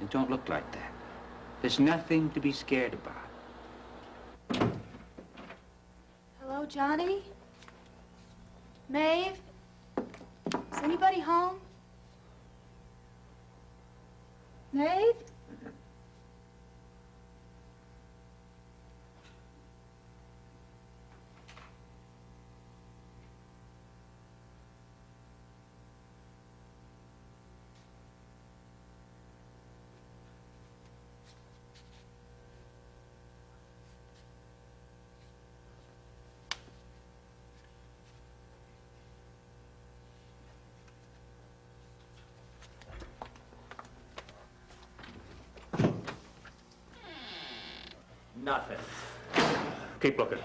It don't look like that. There's nothing to be scared about. Hello, Johnny? Maeve? Is anybody home? Maeve? Nothing. Keep looking.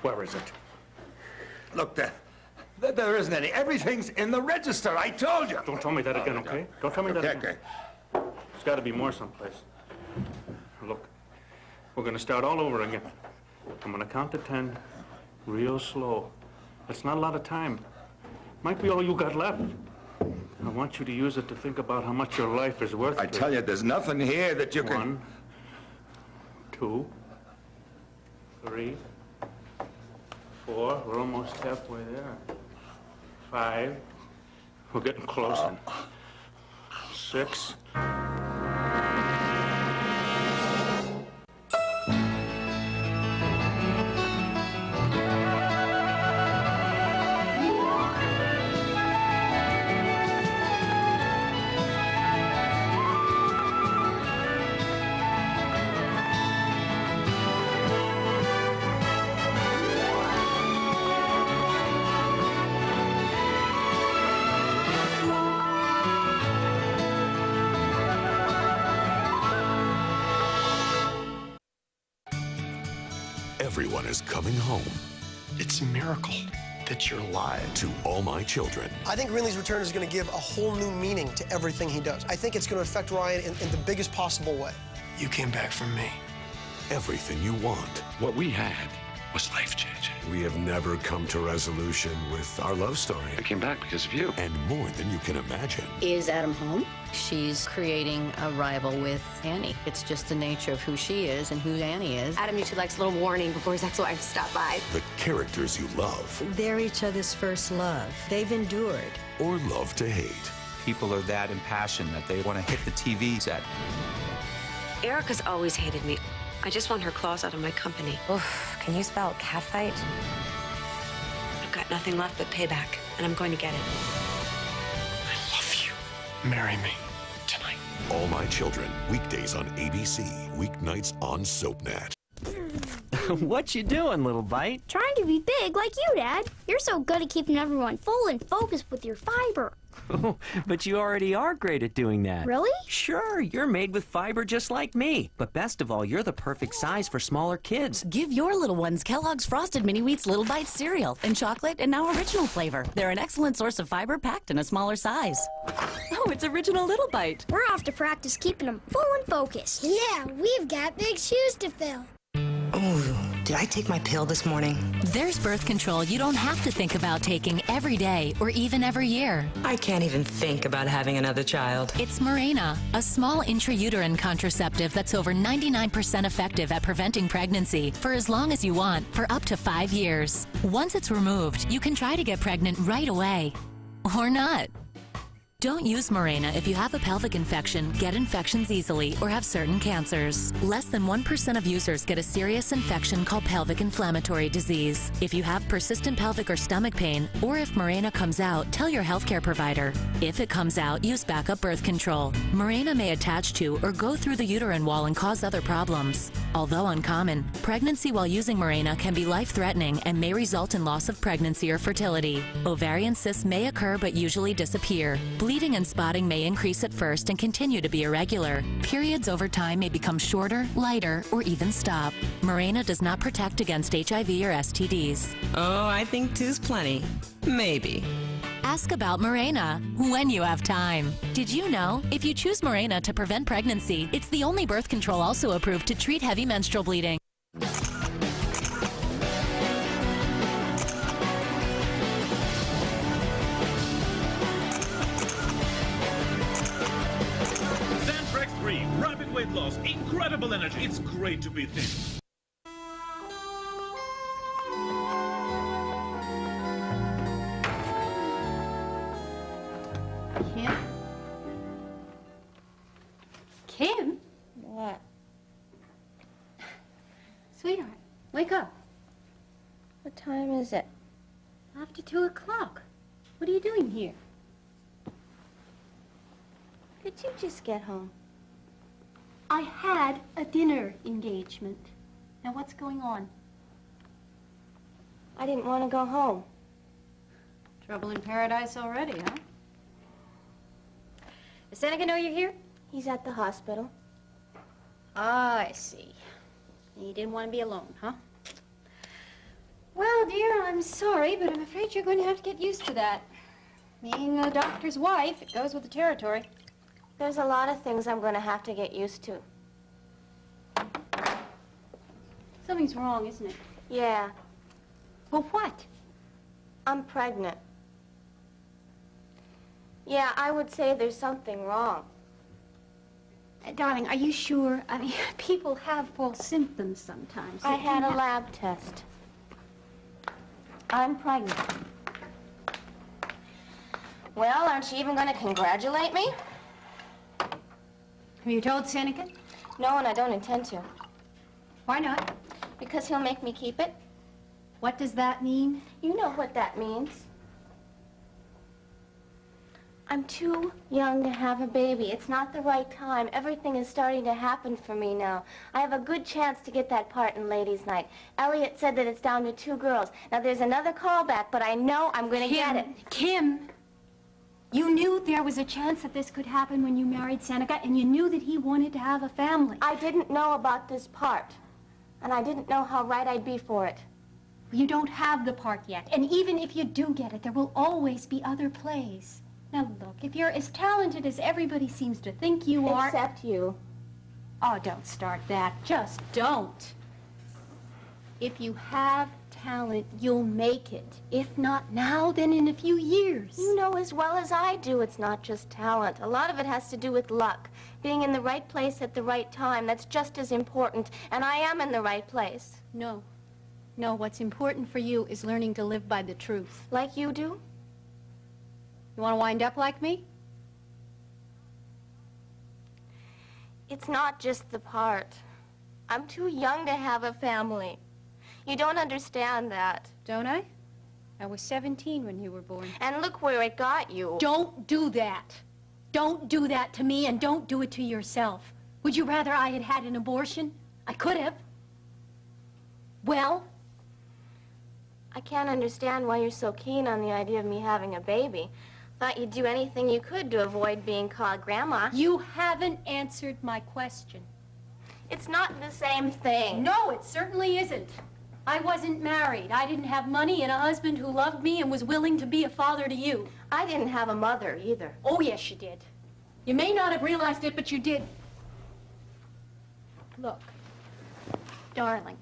Where is it? Look, there isn't any. Everything's in the register. I told you. Don't tell me that again, okay? Don't tell me that again. Okay. There's got to be more someplace. Look, we're going to start all over again. I'm going to count to 10 real slow. That's not a lot of time. Might be all you got left. I want you to use it to think about how much your life is worth. I tell you, there's nothing here that you can... 1, 2, 3, 4. We're almost halfway there. 5. We're getting closer. 6. Everyone is coming home. It's a miracle that you're alive. To All My Children. I think Rinley's return is going to give a whole new meaning to everything he does. I think it's going to affect Ryan in the biggest possible way. You came back from me. Everything you want. What we had was life-changing. We have never come to resolution with our love story. I came back because of you. And more than you can imagine. Is Adam home? She's creating a rival with Annie. It's just the nature of who she is and who Annie is. Adam usually likes a little warning before his ex-wife stops by. The characters you love. They're each other's first love. They've endured. Or love to hate. People are that impassioned that they want to hit the TV set. Erica's always hated me. I just want her claws out of my company. Oof, can you spell catfight? I've got nothing left but payback, and I'm going to get it. I love you. Marry me tonight. All My Children. Weekdays on ABC. Weeknights on SoapNet. What you doing, little bite? Trying to be big like you, Dad. You're so good at keeping everyone full and focused with your fiber. But you already are great at doing that. Really? Sure, you're made with fiber just like me. But best of all, you're the perfect size for smaller kids. Give your little ones Kellogg's Frosted Mini Wheats Little Bites cereal in chocolate and now original flavor. They're an excellent source of fiber packed in a smaller size. Oh, it's original Little Bite. We're off to practice keeping them full and focused. Yeah, we've got big shoes to fill. Oh, did I take my pill this morning? There's birth control you don't have to think about taking every day or even every year. I can't even think about having another child. It's Mirena, a small intrauterine contraceptive that's over 99% effective at preventing pregnancy for as long as you want, for up to 5 years. Once it's removed, you can try to get pregnant right away. Or not. Don't use Mirena if you have a pelvic infection, get infections easily, or have certain cancers. Less than 1% of users get a serious infection called pelvic inflammatory disease. If you have persistent pelvic or stomach pain, or if Mirena comes out, tell your healthcare provider. If it comes out, use backup birth control. Mirena may attach to or go through the uterine wall and cause other problems. Although uncommon, pregnancy while using Mirena can be life-threatening and may result in loss of pregnancy or fertility. Ovarian cysts may occur but usually disappear. Bleeding and spotting may increase at first and continue to be irregular. Periods over time may become shorter, lighter, or even stop. Mirena does not protect against HIV or STDs. Oh, I think two's plenty. Maybe. Ask about Mirena when you have time. Did you know if you choose Mirena to prevent pregnancy, it's the only birth control also approved to treat heavy menstrual bleeding. Green weight loss, incredible energy. It's great to be thin. Kim? Kim? What? Sweetheart, wake up. What time is it? After 2 o'clock. What are you doing here? Did you just get home? I had a dinner engagement. Now what's going on? I didn't want to go home. Trouble in paradise already, huh? Does Seneca know you're here? He's at the hospital. Ah, I see. You didn't want to be alone, huh? Well, dear, I'm sorry, but I'm afraid you're going to have to get used to that. Being a doctor's wife, it goes with the territory. There's a lot of things I'm going to have to get used to. Something's wrong, isn't it? Yeah. Well, what? I'm pregnant. Yeah, I would say there's something wrong. Darling, are you sure? I mean, people have false symptoms sometimes. I had a lab test. I'm pregnant. Well, aren't you even going to congratulate me? Have you told Seneca? No, and I don't intend to. Why not? Because he'll make me keep it. What does that mean? You know what that means. I'm too young to have a baby. It's not the right time. Everything is starting to happen for me now. I have a good chance to get that part in Ladies' Night. Elliot said that it's down to 2 girls. Now, there's another callback, but I know I'm going to get it. Kim, you knew there was a chance that this could happen when you married Seneca, and you knew that he wanted to have a family. I didn't know about this part, and I didn't know how right I'd be for it. You don't have the part yet, and even if you do get it, there will always be other plays. Now, look, if you're as talented as everybody seems to think you are... Except you. Oh, don't start that. Just don't. If you have talent, you'll make it. If not now, then in a few years. You know as well as I do it's not just talent. A lot of it has to do with luck. Being in the right place at the right time, that's just as important. And I am in the right place. No. No, what's important for you is learning to live by the truth. Like you do? You want to wind up like me? It's not just the part. I'm too young to have a family. You don't understand that. Don't I? I was 17 when you were born. And look where it got you. Don't do that. Don't do that to me, and don't do it to yourself. Would you rather I had had an abortion? I could have. Well? I can't understand why you're so keen on the idea of me having a baby. Thought you'd do anything you could to avoid being called Grandma. You haven't answered my question. It's not the same thing. No, it certainly isn't. I wasn't married. I didn't have money and a husband who loved me and was willing to be a father to you. I didn't have a mother either. Oh, yes, you did. You may not have realized it, but you did. Look, darling,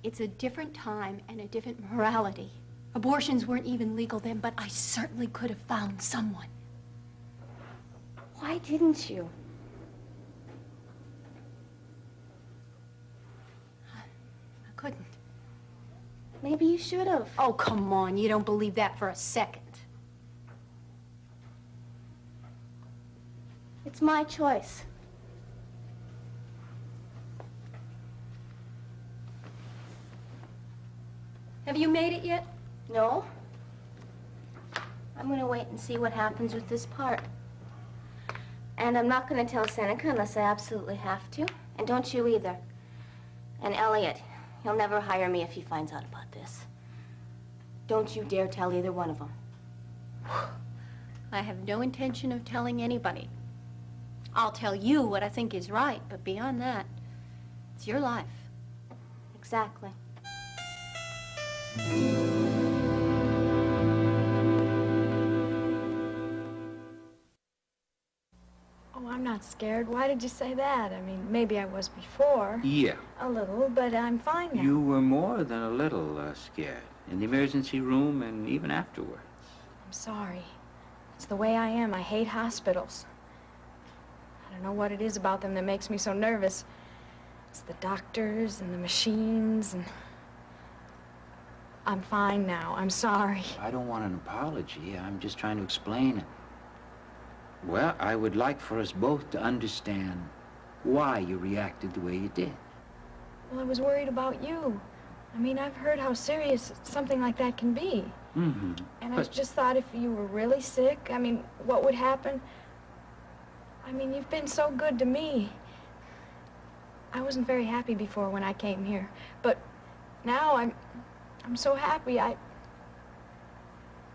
it's a different time and a different morality. Abortions weren't even legal then, but I certainly could have found someone. Why didn't you? I couldn't. Maybe you should have. Oh, come on. You don't believe that for a second. It's my choice. Have you made it yet? No. I'm going to wait and see what happens with this part. And I'm not going to tell Seneca unless I absolutely have to. And don't you either. And Elliot, he'll never hire me if he finds out about this. Don't you dare tell either one of them. I have no intention of telling anybody. I'll tell you what I think is right, but beyond that, it's your life. Exactly. Oh, I'm not scared. Why did you say that? I mean, maybe I was before. Yeah. A little, but I'm fine now. You were more than a little scared. In the emergency room and even afterwards. I'm sorry. It's the way I am. I hate hospitals. don't know what it is about them that makes me so nervous. It's the doctors and the machines and... I'm fine now. I'm sorry. I don't want an apology. I'm just trying to explain it. Well, I would like for us both to understand why you reacted the way you did. Well, I was worried about you. I mean, I've heard how serious something like that can be. Mm-hmm. And I just thought if you were really sick, I mean, what would happen? I mean, you've been so good to me. I wasn't very happy before when I came here, but now I'm so happy. I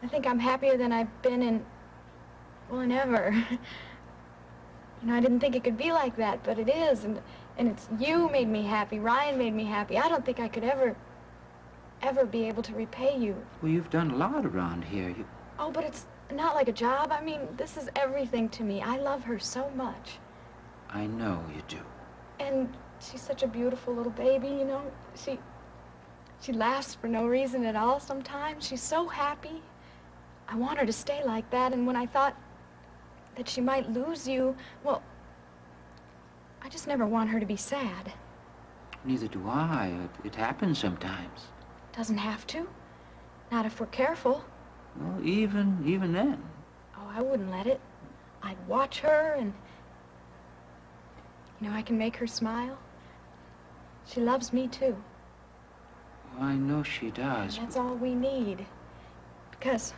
think I'm happier than I've been in ever. You know, I didn't think it could be like that, but it is, and it's you made me happy. Ryan made me happy. I don't think I could ever be able to repay you. Well, you've done a lot around here. Oh, but it's not like a job. I mean, this is everything to me. I love her so much. I know you do. And she's such a beautiful little baby, you know. She laughs for no reason at all sometimes. She's so happy. I want her to stay like that, and when I thought that she might lose you, well, I just never want her to be sad. Neither do I. It happens sometimes. Doesn't have to. Not if we're careful. Well, even then. Oh, I wouldn't let it. I'd watch her and, you know, I can make her smile. She loves me, too. Well, I know she does. And that's all we need. Because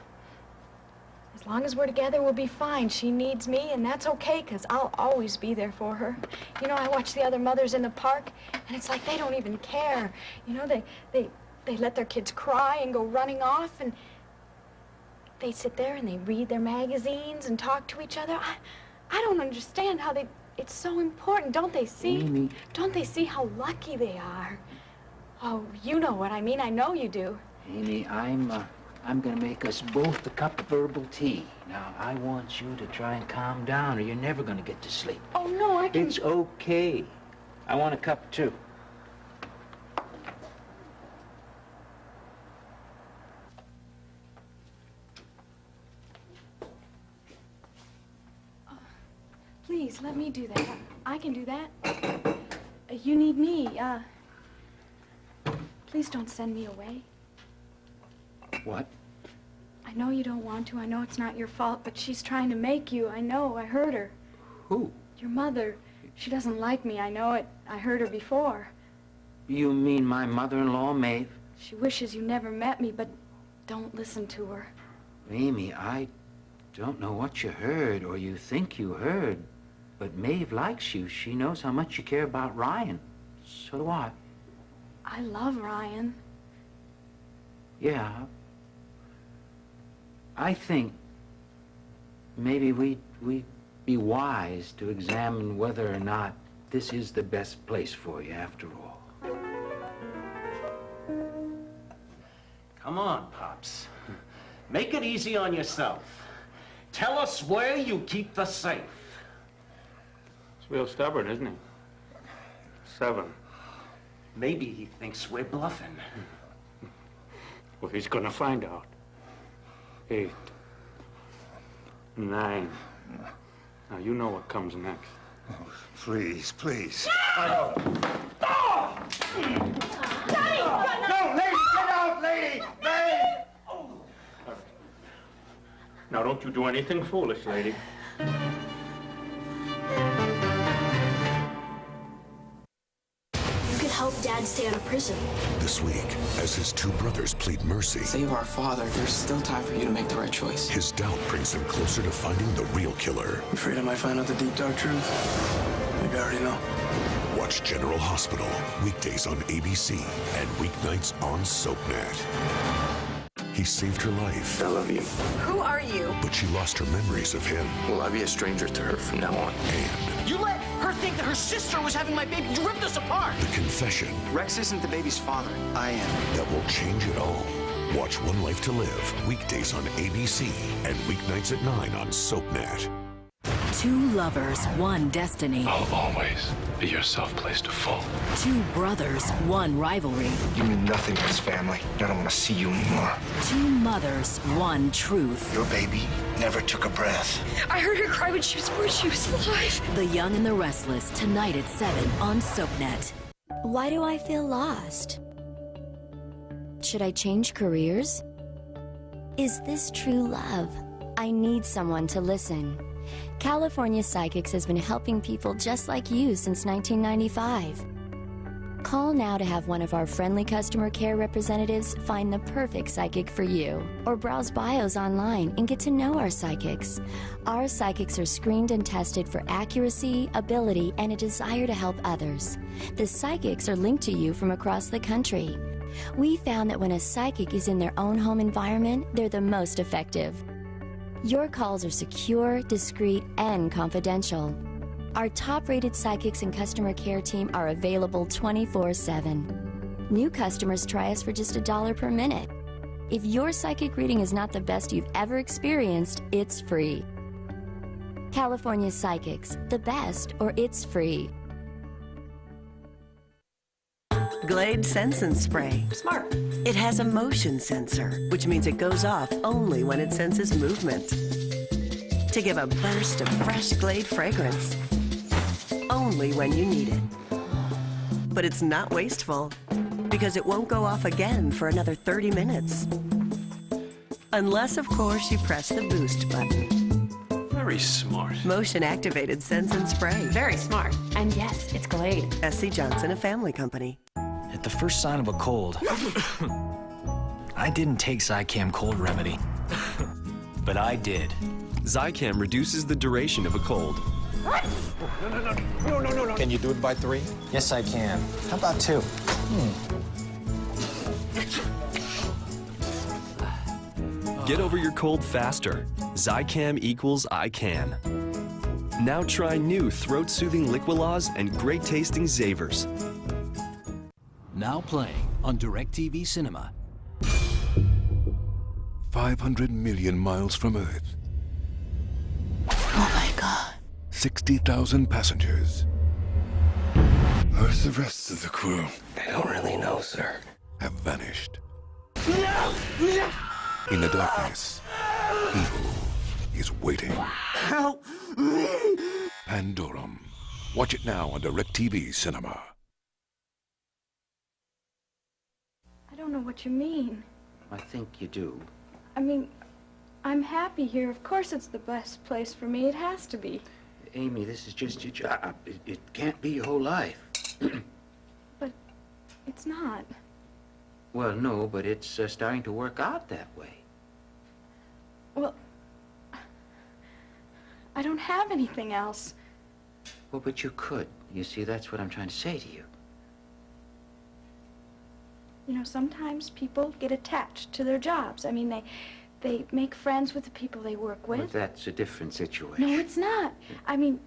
as long as we're together, we'll be fine. She needs me, and that's okay, because I'll always be there for her. You know, I watch the other mothers in the park, and it's like they don't even care. You know, they let their kids cry and go running off, and they sit there and they read their magazines and talk to each other. I don't understand how it's so important. Don't they see? Amy. Don't they see how lucky they are? Oh, you know what I mean. I know you do. Amy, I'm gonna make us both a cup of herbal tea. Now, I want you to try and calm down, or you're never gonna get to sleep. Oh, no, I can... It's okay. I want a cup, too. Please, let me do that. I can do that. You need me. Please don't send me away. What? I know you don't want to. I know it's not your fault, but she's trying to make you. I know. I heard her. Who? Your mother. She doesn't like me. I know it. I heard her before. You mean my mother-in-law, Maeve? She wishes you never met me, but don't listen to her. Amy, I don't know what you heard or you think you heard, but Maeve likes you. She knows how much you care about Ryan. So do I. I love Ryan. Yeah. I think maybe we'd be wise to examine whether or not this is the best place for you after all. Come on, Pops. Make it easy on yourself. Tell us where you keep the safe. He's real stubborn, isn't he? 7. Maybe he thinks we're bluffing. Well, he's gonna find out. 8. 9. Now, you know what comes next. Oh, please, please. No! No, lady, get out, lady! Lady! Now, don't you do anything foolish, lady. You could help Dad stay out of prison. This week, as his 2 brothers plead mercy, save our father. There's still time for you to make the right choice. his doubt brings him closer to finding the real killer. I'm afraid I might find out the deep, dark truth. Maybe I already know. Watch General Hospital, weekdays on ABC and weeknights on SoapNet. He saved her life. I love you. Who are you? But she lost her memories of him. Will I be a stranger to her from now on? And You let her think that her sister was having my baby. You ripped us apart. the confession Rex isn't the baby's father. I am. that will change it all. Watch One Life to Live, weekdays on ABC and weeknights at 9 on SoapNet. Two lovers, one destiny. I'll always be your self-placed fool. Two brothers, one rivalry. You mean nothing to this family. I don't want to see you anymore. Two mothers, one truth. Your baby never took a breath. I heard her cry when she was born. She was alive. The Young and the Restless, tonight at 7 on SoapNet. Why do I feel lost? Should I change careers? Is this true love? I need someone to listen. California Psychics has been helping people just like you since 1995. Call now to have one of our friendly customer care representatives find the perfect psychic for you. Or browse bios online and get to know our psychics. Our psychics are screened and tested for accuracy, ability, and a desire to help others. The psychics are linked to you from across the country. We found that when a psychic is in their own home environment, they're the most effective. Your calls are secure, discreet, and confidential. Our top-rated psychics and customer care team are available 24/7. New customers try us for just $1 per minute. If your psychic reading is not the best you've ever experienced, it's free. California Psychics, the best or it's free. Glade Sense and Spray. Smart. It has a motion sensor, which means it goes off only when it senses movement. To give a burst of fresh Glade fragrance. Only when you need it. But it's not wasteful, because it won't go off again for another 30 minutes. Unless, of course, you press the boost button. Very smart. Motion activated Sense and Spray. Very smart. And yes, it's Glade. S.C. Johnson, a family company. At the first sign of a cold, I didn't take Zicam cold remedy, but I did. Zicam reduces the duration of a cold. No. Can you do it by 3? Yes, I can. How about 2? Get over your cold faster. Zicam equals I can. Now try new throat-soothing Liquilaws and great-tasting Zavers. Now playing on DirecTV Cinema. 500 million miles from Earth. Oh my God. 60,000 passengers. Where's the rest of the crew? I don't really know, sir. Have vanished. No! In the darkness, evil is waiting. Help me! Pandorum. Watch it now on DirecTV Cinema. I don't know what you mean. I think you do. I mean, I'm happy here. Of course it's the best place for me. It has to be. Amy, this is just your job. It can't be your whole life. But it's not. Well, no, but it's starting to work out that way. Well, I don't have anything else. Well, but you could. You see, that's what I'm trying to say to you. You know, sometimes people get attached to their jobs. I mean, they make friends with the people they work with. But that's a different situation. No, it's not. I mean,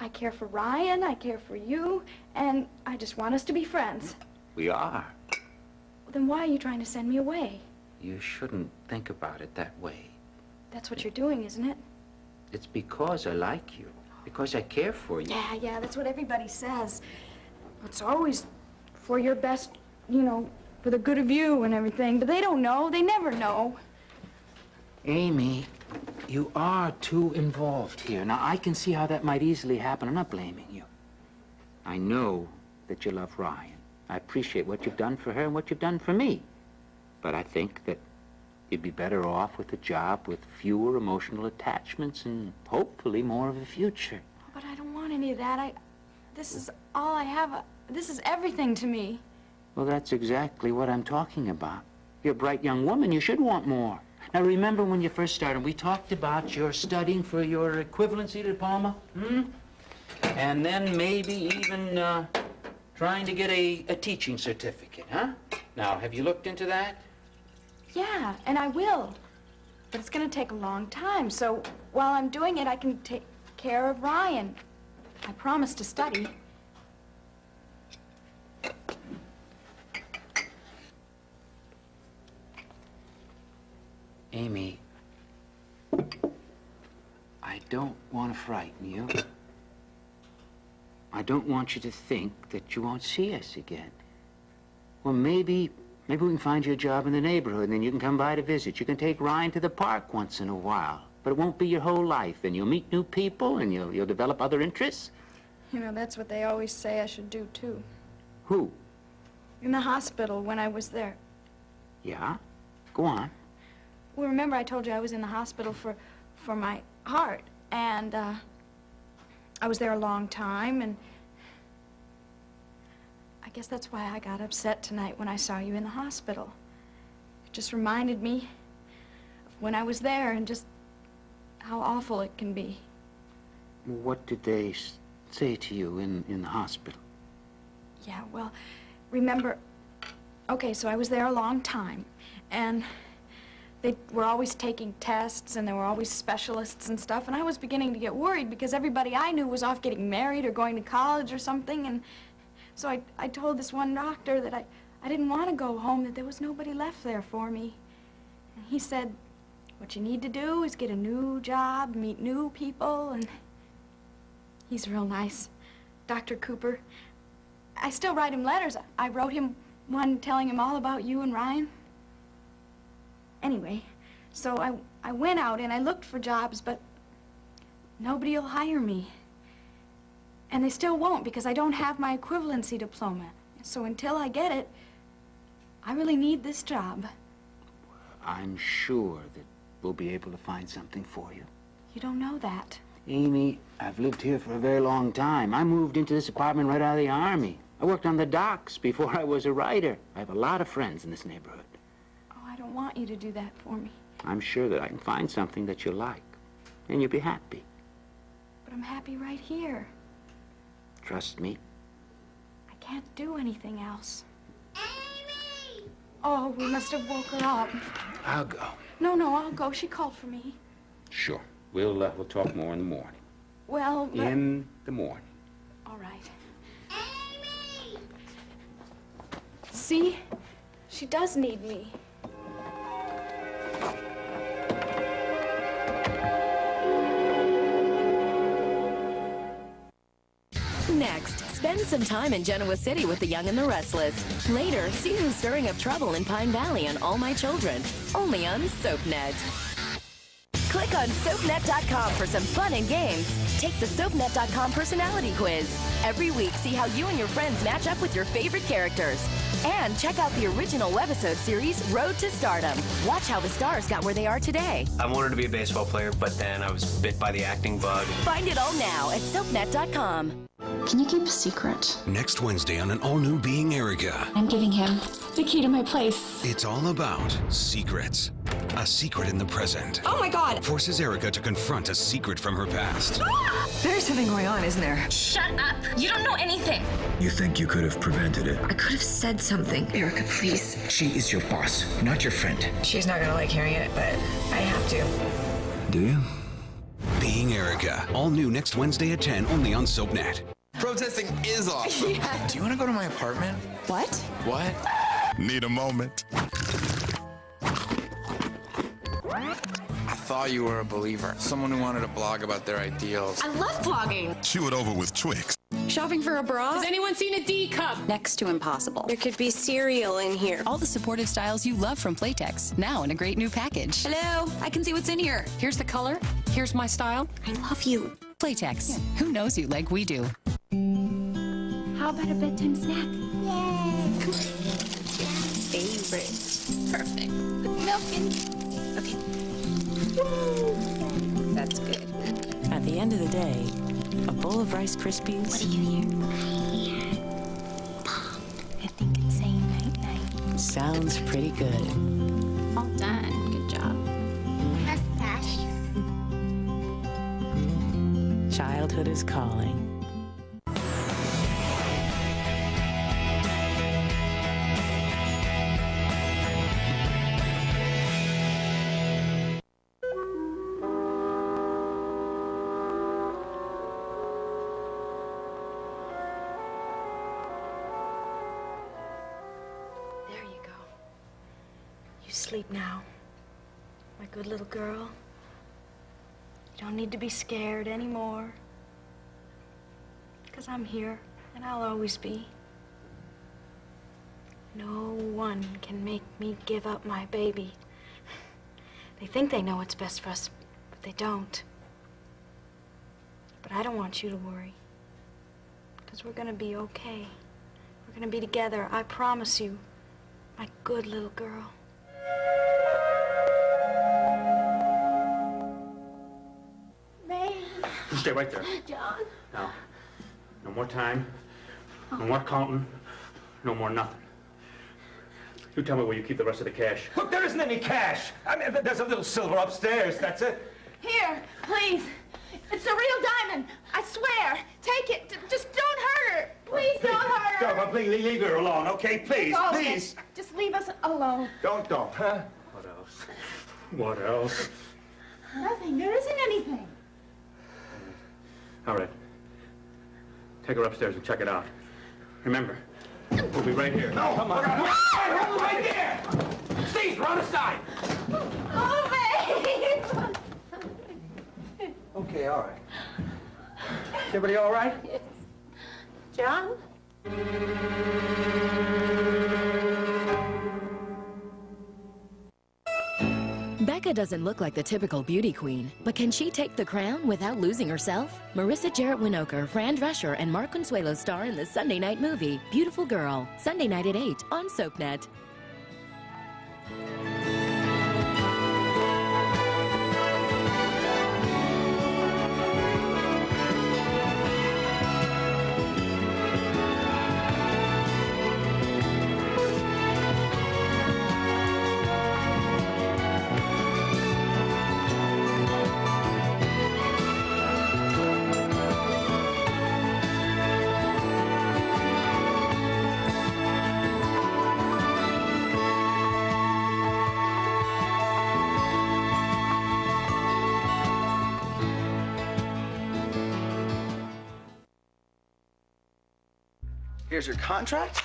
I care for Ryan, I care for you, and I just want us to be friends. We are. Then why are you trying to send me away? You shouldn't think about it that way. That's what you're doing, isn't it? It's because I like you. Because I care for you. Yeah, that's what everybody says. It's always for your best, you know, for the good of you and everything. But they don't know. They never know. Amy, you are too involved here. Now, I can see how that might easily happen. I'm not blaming you. I know that you love Ryan. I appreciate what you've done for her and what you've done for me. But I think that you'd be better off with a job with fewer emotional attachments and hopefully more of a future. But I don't want any of that. This is all I have. This is everything to me. Well, that's exactly what I'm talking about. You're a bright young woman. You should want more. Now, remember when you first started, we talked about your studying for your equivalency diploma? And then maybe even trying to get a teaching certificate, huh? Now, have you looked into that? Yeah, and I will. But it's going to take a long time, so while I'm doing it, I can take care of Ryan. I promise to study. Amy, I don't want to frighten you. I don't want you to think that you won't see us again. Well, maybe we can find you a job in the neighborhood, and then you can come by to visit. You can take Ryan to the park once in a while. But it won't be your whole life, and you'll meet new people, and you'll develop other interests. You know, that's what they always say I should do, too. Who? In the hospital when I was there. Yeah? Go on. Well, remember I told you I was in the hospital for my heart, and I was there a long time, and I guess that's why I got upset tonight when I saw you in the hospital. It just reminded me of when I was there and just how awful it can be. What did they say to you in the hospital? Yeah, well, remember, okay, so I was there a long time, and they were always taking tests, and there were always specialists and stuff, and I was beginning to get worried because everybody I knew was off getting married or going to college or something, and so I told this one doctor that I didn't want to go home, that there was nobody left there for me. And he said, what you need to do is get a new job, meet new people, and he's real nice, Dr. Cooper. I still write him letters. I wrote him one telling him all about you and Ryan. Anyway, so I went out and I looked for jobs, but nobody will hire me. And they still won't because I don't have my equivalency diploma. So until I get it, I really need this job. I'm sure that we'll be able to find something for you. You don't know that. Amy, I've lived here for a very long time. I moved into this apartment right out of the Army. I worked on the docks before I was a writer. I have a lot of friends in this neighborhood. Oh, I don't want you to do that for me. I'm sure that I can find something that you like, and you'll be happy. But I'm happy right here. Trust me. I can't do anything else. Amy! Oh, we must have woke her up. I'll go. No, I'll go. She called for me. Sure. We'll talk more in the morning. Well, but... In the morning. All right. Amy! See? She does need me. Next, spend some time in Genoa City with the Young and the Restless. Later, see who's stirring up trouble in Pine Valley on All My Children, only on SoapNet. Click on SoapNet.com for some fun and games. Take the SoapNet.com personality quiz. Every week, see how you and your friends match up with your favorite characters. And check out the original webisode series, Road to Stardom. Watch how the stars got where they are today. I wanted to be a baseball player, but then I was bit by the acting bug. Find it all now at SoapNet.com. Can you keep a secret? Next Wednesday on an all-new Being Erica. I'm giving him the key to my place. It's all about secrets. A secret in the present. Oh my God! Forces Erica to confront a secret from her past. There's something going on, isn't there? Shut up! You don't know anything! You think you could have prevented it? I could have said something. Erica, please. She is your boss, not your friend. She's not gonna like hearing it, but I have to. Do you? Being Erica. All new next Wednesday at 10, only on SoapNet. Protesting is awesome. Yeah. Do you want to go to my apartment? What? What? Need a moment? I thought you were a believer. Someone who wanted to blog about their ideals. I love vlogging! Chew it over with Twix. Shopping for a bra? Has anyone seen a D cup? Next to impossible. There could be cereal in here. All the supportive styles you love from Playtex, now in a great new package. Hello, I can see what's in here. Here's the color. Here's my style. I love you. Playtex, who knows you like we do? How about a bedtime snack? Yay! Favorite. Perfect. With milk and... Okay. That's good. At the end of the day, a bowl of Rice Krispies. What do you hear? I think it's saying night-night. Sounds pretty good. All done. Good job. Mustache. Childhood is calling. There you go. You sleep now. My good little girl. You don't need to be scared anymore. Because I'm here, and I'll always be. No one can make me give up my baby. They think they know what's best for us, but they don't. But I don't want you to worry. Because we're gonna be okay. We're gonna be together, I promise you. My good little girl. Babe. You stay right there. John. Now, no more time, no more counting, no more nothing. You tell me where you keep the rest of the cash. Look, there isn't any cash. I mean, there's a little silver upstairs, that's it. Here, please. It's a real diamond. I swear. Take it. Just don't hurt her. Please don't hurt her. Don't, please leave her alone, okay? Please, It's all please. right. Just leave us alone. Don't, huh? What else? What else? Nothing. There isn't anything. All right. Take her upstairs and check it out. Remember, we'll be right here. No, come on. Hold right there. Steve, run aside. Oh, babe. Okay, all right. Is everybody all right? Yes. John? Becca doesn't look like the typical beauty queen, but can she take the crown without losing herself? Marissa Jarrett Winokur, Fran Drescher, and Mark Consuelo star in the Sunday night movie, Beautiful Girl, Sunday night at 8 on SoapNet. Here's your contract.